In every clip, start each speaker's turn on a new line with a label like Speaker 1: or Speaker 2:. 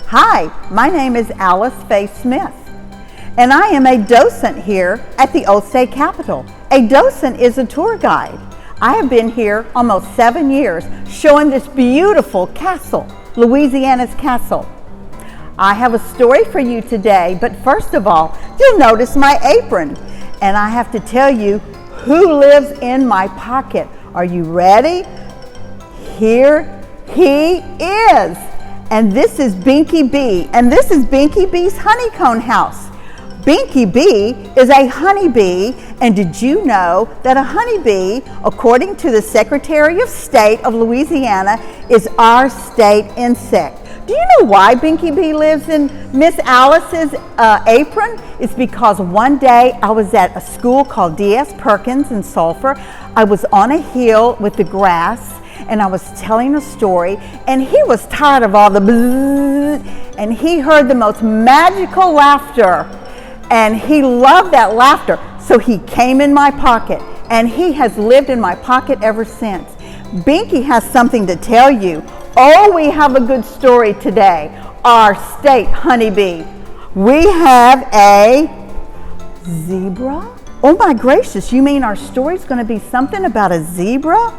Speaker 1: Hi, my name is Alice Faye Smith, and I am a docent here at the Old State Capitol. A docent is a tour guide. I have been here almost 7 years showing this beautiful castle, Louisiana's castle. I have a story for you today, but first of all, you'll notice my apron, and I have to tell you who lives in my pocket. Are you ready? Here he is. And this is Binky Bee, and this is Binky Bee's honeycomb house. Binky Bee is a honeybee, and did you know that a honeybee, according to the Secretary of State of Louisiana, is our state insect? Do you know why Binky Bee lives in Miss Alice's apron? It's because one day I was at a school called D.S. Perkins in Sulphur. I was on a hill with the grass, and I was telling a story, and he was tired of all the bzzz, and he heard the most magical laughter, and he loved that laughter, so he came in my pocket, and he has lived in my pocket ever since. Binky has something to tell you. Oh, we have a good story today. Our state honeybee. We have a zebra. Oh my gracious, you mean our story's going to be something about a zebra?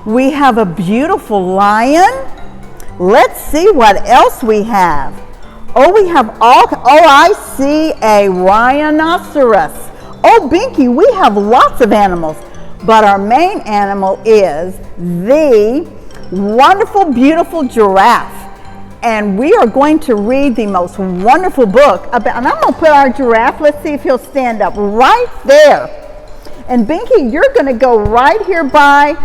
Speaker 1: We have a beautiful lion. Let's see what else we have. I see a rhinoceros. Oh, Binky, we have lots of animals, but our main animal is the wonderful, beautiful giraffe. And we are going to read the most wonderful book about, and I'm going to put our giraffe, let's see if he'll stand up right there. And Binky, you're going to go right here by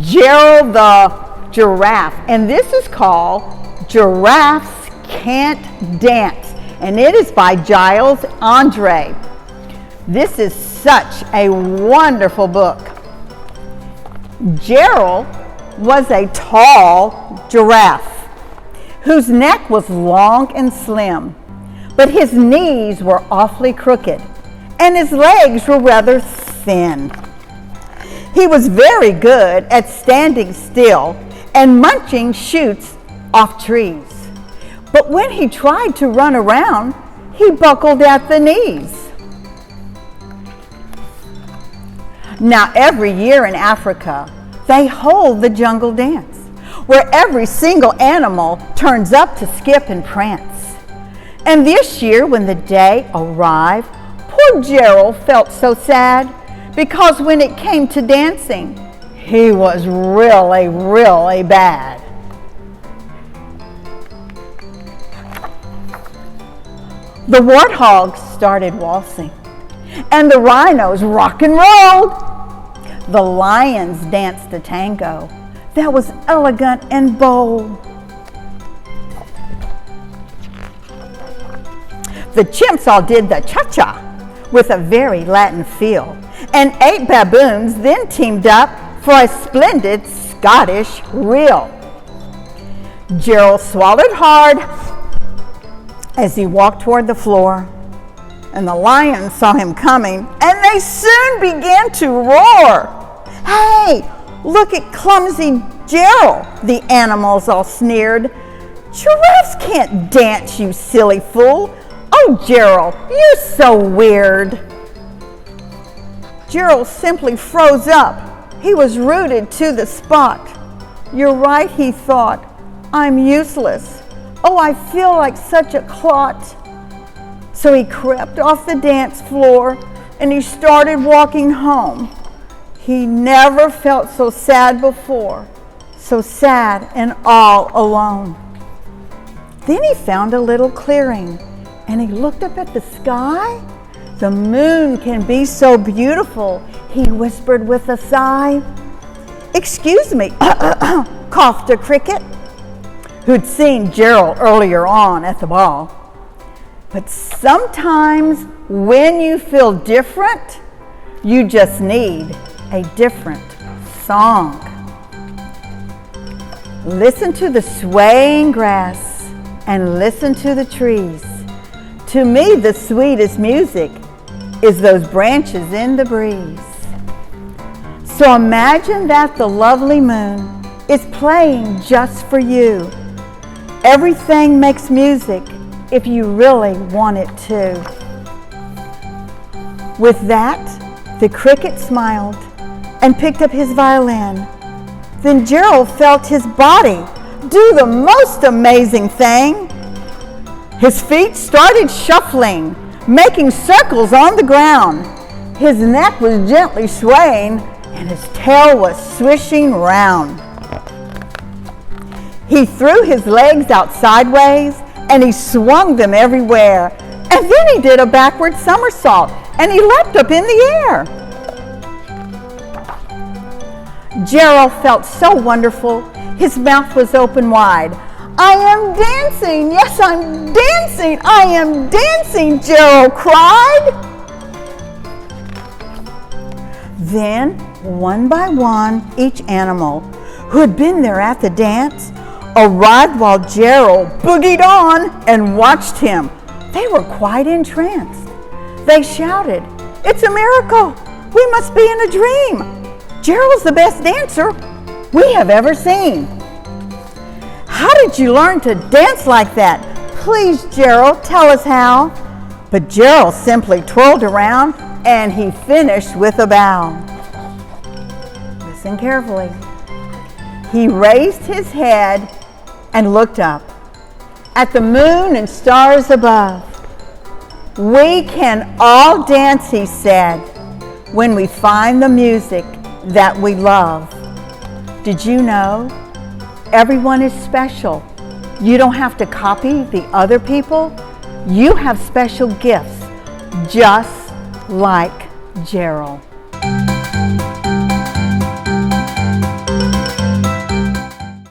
Speaker 1: Gerald the giraffe. And this is called Giraffes Can't Dance. And it is by Giles Andre. This is such a wonderful book. Gerald was a tall giraffe whose neck was long and slim, but his knees were awfully crooked, and his legs were rather thin. He was very good at standing still and munching shoots off trees, but when he tried to run around, he buckled at the knees. Now, every year in Africa, they hold the jungle dance, where every single animal turns up to skip and prance. And this year, when the day arrived, poor Gerald felt so sad, because when it came to dancing, he was really, really bad. The warthogs started waltzing, and the rhinos rock and rolled. The lions danced a tango that was elegant and bold. The chimps all did the cha-cha with a very Latin feel, and 8 baboons then teamed up for a splendid Scottish reel. Gerald swallowed hard as he walked toward the floor, and the lions saw him coming, and they soon began to roar. "Hey, look at clumsy Gerald," the animals all sneered. "Giraffes can't dance, you silly fool. Oh, Gerald, you're so weird." Gerald simply froze up. He was rooted to the spot. "You're right," he thought. "I'm useless. Oh, I feel like such a clot." So he crept off the dance floor and he started walking home. He never felt so sad before, so sad and all alone. Then he found a little clearing, and he looked up at the sky. "The moon can be so beautiful," he whispered with a sigh. "Excuse me," coughed a cricket, who'd seen Gerald earlier on at the ball. "But sometimes when you feel different, you just need a different song." Listen to the swaying grass and listen to the trees. To me, the sweetest music is those branches in the breeze. So imagine that the lovely moon is playing just for you. Everything makes music if you really want it to. With that, the cricket smiled and picked up his violin. Then Gerald felt his body do the most amazing thing. His feet started shuffling, making circles on the ground. His neck was gently swaying and his tail was swishing round. He threw his legs out sideways and he swung them everywhere. And then he did a backward somersault and he leapt up in the air. Gerald felt so wonderful, his mouth was open wide. I am dancing, yes, I'm dancing, I am dancing, Gerald cried. Then, one by one, each animal who had been there at the dance arrived while Gerald boogied on and watched him. They were quite entranced. They shouted, "It's a miracle! We must be in a dream! Gerald's the best dancer we have ever seen." "How did you learn to dance like that? Please, Gerald, tell us how." But Gerald simply twirled around and he finished with a bow. Listen carefully. He raised his head and looked up at the moon and stars above. "We can all dance," he said, "when we find the music that we love." Did you know everyone is special? You don't have to copy the other people. You have special gifts, just like Gerald.